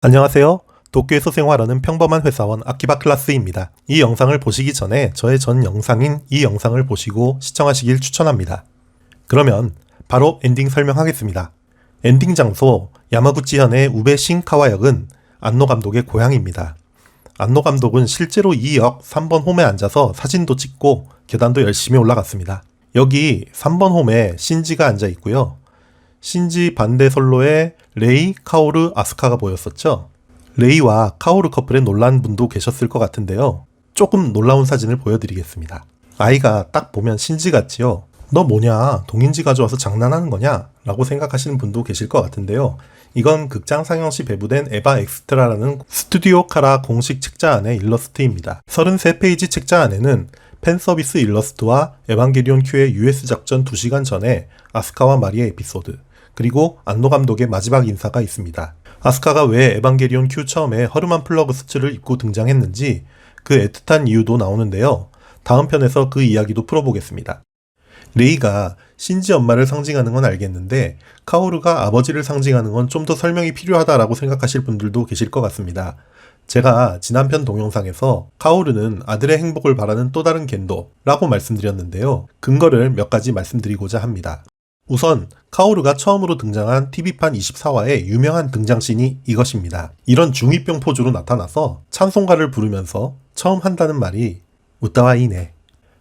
안녕하세요. 도쿄에서 생활하는 평범한 회사원 아키바 클라스입니다. 이 영상을 보시기 전에 저의 전 영상인 이 영상을 보시고 시청하시길 추천합니다. 그러면 바로 엔딩 설명하겠습니다. 엔딩 장소 야마구치현의 우베 신카와역은 안노 감독의 고향입니다. 안노 감독은 실제로 이 역 3번 홈에 앉아서 사진도 찍고 계단도 열심히 올라갔습니다. 여기 3번 홈에 신지가 앉아 있고요. 신지 반대 선로에 레이, 카오르, 아스카가 보였었죠. 레이와 카오르 커플에 놀란 분도 계셨을 것 같은데요. 조금 놀라운 사진을 보여드리겠습니다. 아이가 딱 보면 신지 같지요. 너 뭐냐, 동인지 가져와서 장난하는 거냐? 라고 생각하시는 분도 계실 것 같은데요. 이건 극장 상영 시 배부된 에바 엑스트라라는 스튜디오 카라 공식 책자안의 일러스트입니다. 33페이지 책자안에는 팬서비스 일러스트와 에반게리온 Q의 US 작전 2시간 전에 아스카와 마리의 에피소드, 그리고 안노 감독의 마지막 인사가 있습니다. 아스카가 왜 에반게리온 Q 처음에 허름한 플러그 수츠를 입고 등장했는지 그 애틋한 이유도 나오는데요. 다음 편에서 그 이야기도 풀어보겠습니다. 레이가 신지 엄마를 상징하는 건 알겠는데 카오르가 아버지를 상징하는 건 좀 더 설명이 필요하다라고 생각하실 분들도 계실 것 같습니다. 제가 지난 편 동영상에서 카오르는 아들의 행복을 바라는 또 다른 겐도라고 말씀드렸는데요. 근거를 몇 가지 말씀드리고자 합니다. 우선 카오르가 처음으로 등장한 TV판 24화의 유명한 등장씬이 이것입니다. 이런 중2병 포즈로 나타나서 찬송가를 부르면서 처음 한다는 말이 우타와 이네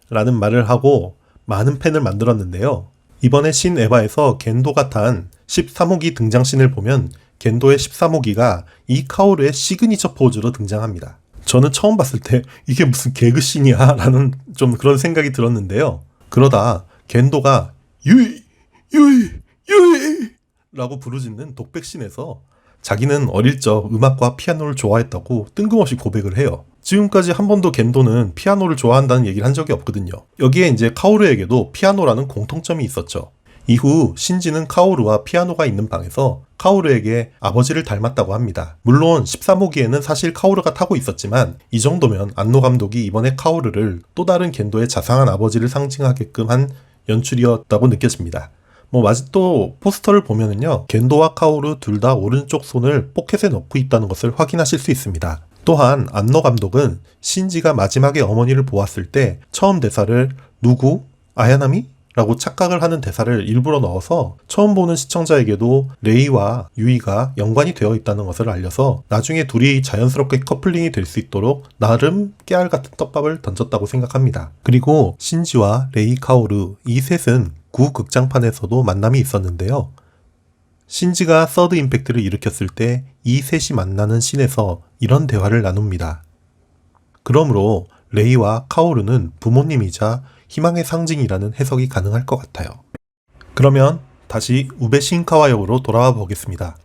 라는 말을 하고 많은 팬을 만들었는데요. 이번에 신 에바에서 겐도가 탄 13호기 등장씬을 보면 겐도의 13호기가 이 카오르의 시그니처 포즈로 등장합니다. 저는 처음 봤을 때 이게 무슨 개그씬이야 라는 좀 그런 생각이 들었는데요. 그러다 겐도가 유이 라고 부르짖는 독백씬에서 자기는 어릴 적 음악과 피아노를 좋아했다고 뜬금없이 고백을 해요. 지금까지 한 번도 겐도는 피아노를 좋아한다는 얘기를 한 적이 없거든요. 여기에 이제 카오르에게도 피아노라는 공통점이 있었죠. 이후 신지는 카오르와 피아노가 있는 방에서 카오르에게 아버지를 닮았다고 합니다. 물론 13호기에는 사실 카오르가 타고 있었지만 이 정도면 안노 감독이 이번에 카오르를 또 다른 겐도의 자상한 아버지를 상징하게끔 한 연출이었다고 느껴집니다. 또 포스터를 보면은요, 겐도와 카오르 둘 다 오른쪽 손을 포켓에 넣고 있다는 것을 확인하실 수 있습니다. 또한 안노 감독은 신지가 마지막에 어머니를 보았을 때 처음 대사를 누구? 아야나미? 라고 착각을 하는 대사를 일부러 넣어서 처음 보는 시청자에게도 레이와 유이가 연관이 되어 있다는 것을 알려서 나중에 둘이 자연스럽게 커플링이 될 수 있도록 나름 깨알 같은 떡밥을 던졌다고 생각합니다. 그리고 신지와 레이, 카오르 이 셋은 구 극장판에서도 만남이 있었는데요. 신지가 서드 임팩트를 일으켰을 때 이 셋이 만나는 씬에서 이런 대화를 나눕니다. 그러므로 레이와 카오르는 부모님이자 희망의 상징이라는 해석이 가능할 것 같아요. 그러면 다시 우베 신카와역으로 돌아와 보겠습니다.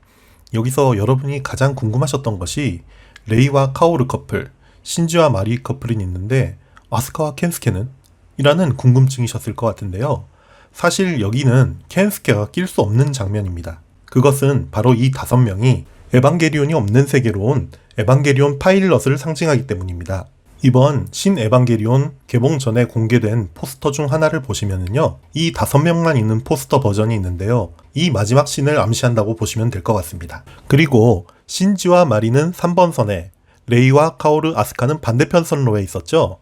여기서 여러분이 가장 궁금하셨던 것이 레이와 카오르 커플, 신지와 마리 커플이 있는데 아스카와 켄스케는? 이라는 궁금증이셨을 것 같은데요. 사실 여기는 켄스케가 낄 수 없는 장면입니다. 그것은 바로 이 5명이 에반게리온이 없는 세계로 온 에반게리온 파일럿을 상징하기 때문입니다. 이번 신 에반게리온 개봉 전에 공개된 포스터 중 하나를 보시면은요, 이 5명만 있는 포스터 버전이 있는데요. 이 마지막 씬을 암시한다고 보시면 될 것 같습니다. 그리고 신지와 마리는 3번 선에, 레이와 카오르, 아스카는 반대편 선로에 있었죠.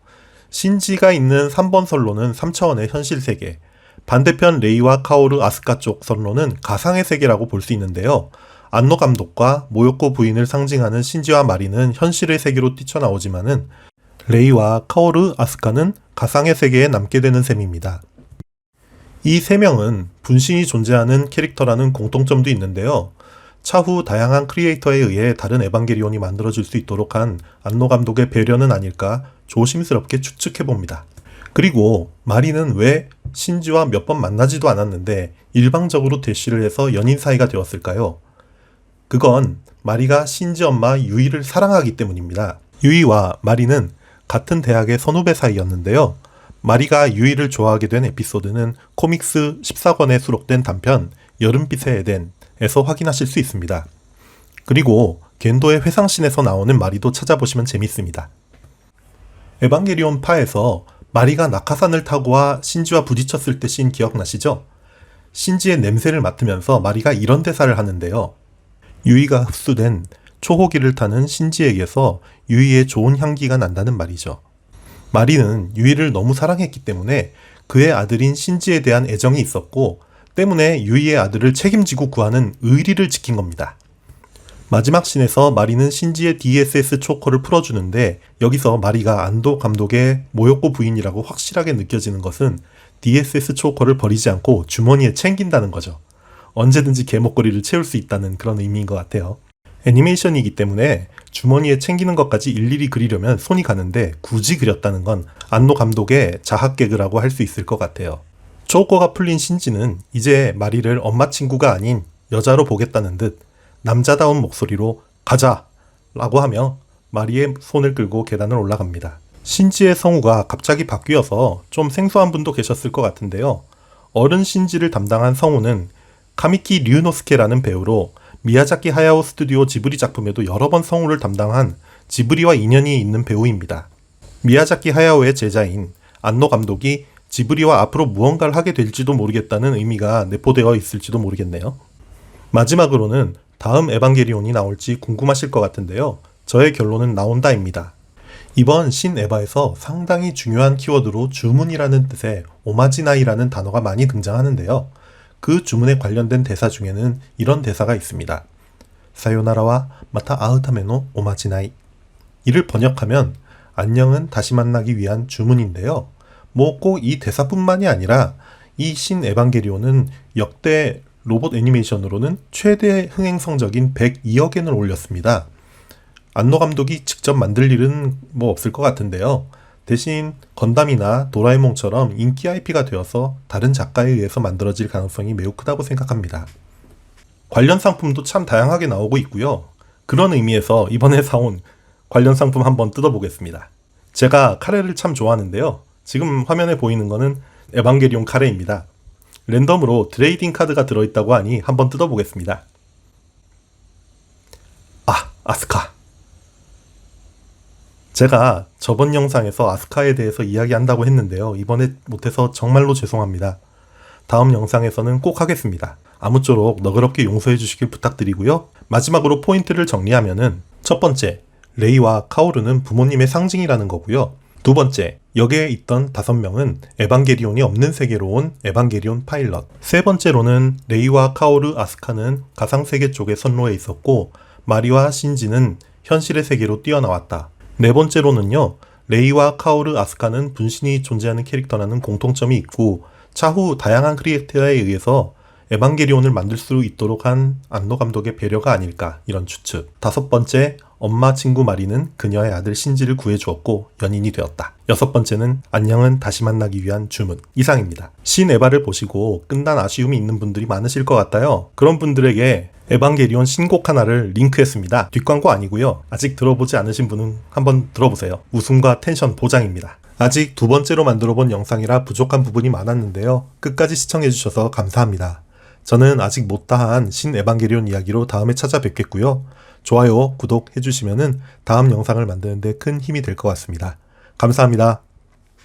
신지가 있는 3번 선로는 3차원의 현실 세계, 반대편 레이와 카오르, 아스카 쪽 선로는 가상의 세계라고 볼 수 있는데요. 안노 감독과 모요코 부인을 상징하는 신지와 마리는 현실의 세계로 뛰쳐나오지만은 레이와 카오르, 아스카는 가상의 세계에 남게 되는 셈입니다. 이 3명은 분신이 존재하는 캐릭터라는 공통점도 있는데요. 차후 다양한 크리에이터에 의해 다른 에반게리온이 만들어질 수 있도록 한 안노 감독의 배려는 아닐까 조심스럽게 추측해봅니다. 그리고 마리는 왜 신지와 몇 번 만나지도 않았는데 일방적으로 대시를 해서 연인 사이가 되었을까요? 그건 마리가 신지 엄마 유이를 사랑하기 때문입니다. 유이와 마리는 같은 대학의 선후배 사이였는데요. 마리가 유이를 좋아하게 된 에피소드는 코믹스 14권에 수록된 단편 여름빛의 에덴에서 확인하실 수 있습니다. 그리고 겐도의 회상씬에서 나오는 마리도 찾아보시면 재밌습니다. 에반게리온 파에서 마리가 낙하산을 타고와 신지와 부딪혔을 때 씬 기억나시죠? 신지의 냄새를 맡으면서 마리가 이런 대사를 하는데요. 유이가 흡수된 초호기를 타는 신지에게서 유이의 좋은 향기가 난다는 말이죠. 마리는 유이를 너무 사랑했기 때문에 그의 아들인 신지에 대한 애정이 있었고 때문에 유이의 아들을 책임지고 구하는 의리를 지킨 겁니다. 마지막 씬에서 마리는 신지의 DSS 초커를 풀어주는데 여기서 마리가 안도 감독의 모욕고 부인이라고 확실하게 느껴지는 것은 DSS 초커를 버리지 않고 주머니에 챙긴다는 거죠. 언제든지 개목걸이를 채울 수 있다는 그런 의미인 것 같아요. 애니메이션이기 때문에 주머니에 챙기는 것까지 일일이 그리려면 손이 가는데 굳이 그렸다는 건 안노 감독의 자학 개그라고 할 수 있을 것 같아요. 초코가 풀린 신지는 이제 마리를 엄마 친구가 아닌 여자로 보겠다는 듯 남자다운 목소리로 가자! 라고 하며 마리의 손을 끌고 계단을 올라갑니다. 신지의 성우가 갑자기 바뀌어서 좀 생소한 분도 계셨을 것 같은데요. 어른 신지를 담당한 성우는 카미키 류노스케라는 배우로 미야자키 하야오 스튜디오 지브리 작품에도 여러 번 성우를 담당한 지브리와 인연이 있는 배우입니다. 미야자키 하야오의 제자인 안노 감독이 지브리와 앞으로 무언가를 하게 될지도 모르겠다는 의미가 내포되어 있을지도 모르겠네요. 마지막으로는 다음 에반게리온이 나올지 궁금하실 것 같은데요. 저의 결론은 나온다입니다. 이번 신 에바에서 상당히 중요한 키워드로 주문이라는 뜻의 오마지나이라는 단어가 많이 등장하는데요. 그 주문에 관련된 대사 중에는 이런 대사가 있습니다. 사요나라와 마타 아우타메노 오마지나이. 이를 번역하면 안녕은 다시 만나기 위한 주문인데요. 뭐 꼭 이 대사뿐만이 아니라 이 신 에반게리온은 역대 로봇 애니메이션으로는 최대 흥행 성적인 102억 엔을 올렸습니다. 안노 감독이 직접 만들 일은 뭐 없을 것 같은데요. 대신 건담이나 도라에몽처럼 인기 IP가 되어서 다른 작가에 의해서 만들어질 가능성이 매우 크다고 생각합니다. 관련 상품도 참 다양하게 나오고 있고요. 그런 의미에서 이번에 사온 관련 상품 한번 뜯어보겠습니다. 제가 카레를 참 좋아하는데요. 지금 화면에 보이는 거는 에반게리온 카레입니다. 랜덤으로 트레이딩 카드가 들어있다고 하니 한번 뜯어보겠습니다. 아스카. 제가 저번 영상에서 아스카에 대해서 이야기한다고 했는데요. 이번에 못해서 정말로 죄송합니다. 다음 영상에서는 꼭 하겠습니다. 아무쪼록 너그럽게 용서해 주시길 부탁드리고요. 마지막으로 포인트를 정리하면은 첫 번째, 레이와 카오르는 부모님의 상징이라는 거고요. 두 번째, 역에 있던 5명은 에반게리온이 없는 세계로 온 에반게리온 파일럿. 세 번째로는 레이와 카오르, 아스카는 가상세계 쪽에 선로에 있었고 마리와 신지는 현실의 세계로 뛰어나왔다. 네 번째로는요, 레이와 카오르, 아스카는 분신이 존재하는 캐릭터라는 공통점이 있고 차후 다양한 크리에이터에 의해서 에반게리온을 만들 수 있도록 한 안노 감독의 배려가 아닐까 이런 추측. 다섯 번째, 엄마 친구 마리는 그녀의 아들 신지를 구해주었고 연인이 되었다. 여섯 번째는 안녕은 다시 만나기 위한 주문. 이상입니다. 신 에바를 보시고 끝난 아쉬움이 있는 분들이 많으실 것 같아요. 그런 분들에게 에반게리온 신곡 하나를 링크했습니다. 뒷광고 아니고요. 아직 들어보지 않으신 분은 한번 들어보세요. 웃음과 텐션 보장입니다. 아직 두 번째로 만들어본 영상이라 부족한 부분이 많았는데요. 끝까지 시청해주셔서 감사합니다. 저는 아직 못다한 신 에반게리온 이야기로 다음에 찾아뵙겠고요. 좋아요, 구독 해주시면은 다음 영상을 만드는데 큰 힘이 될 것 같습니다. 감사합니다.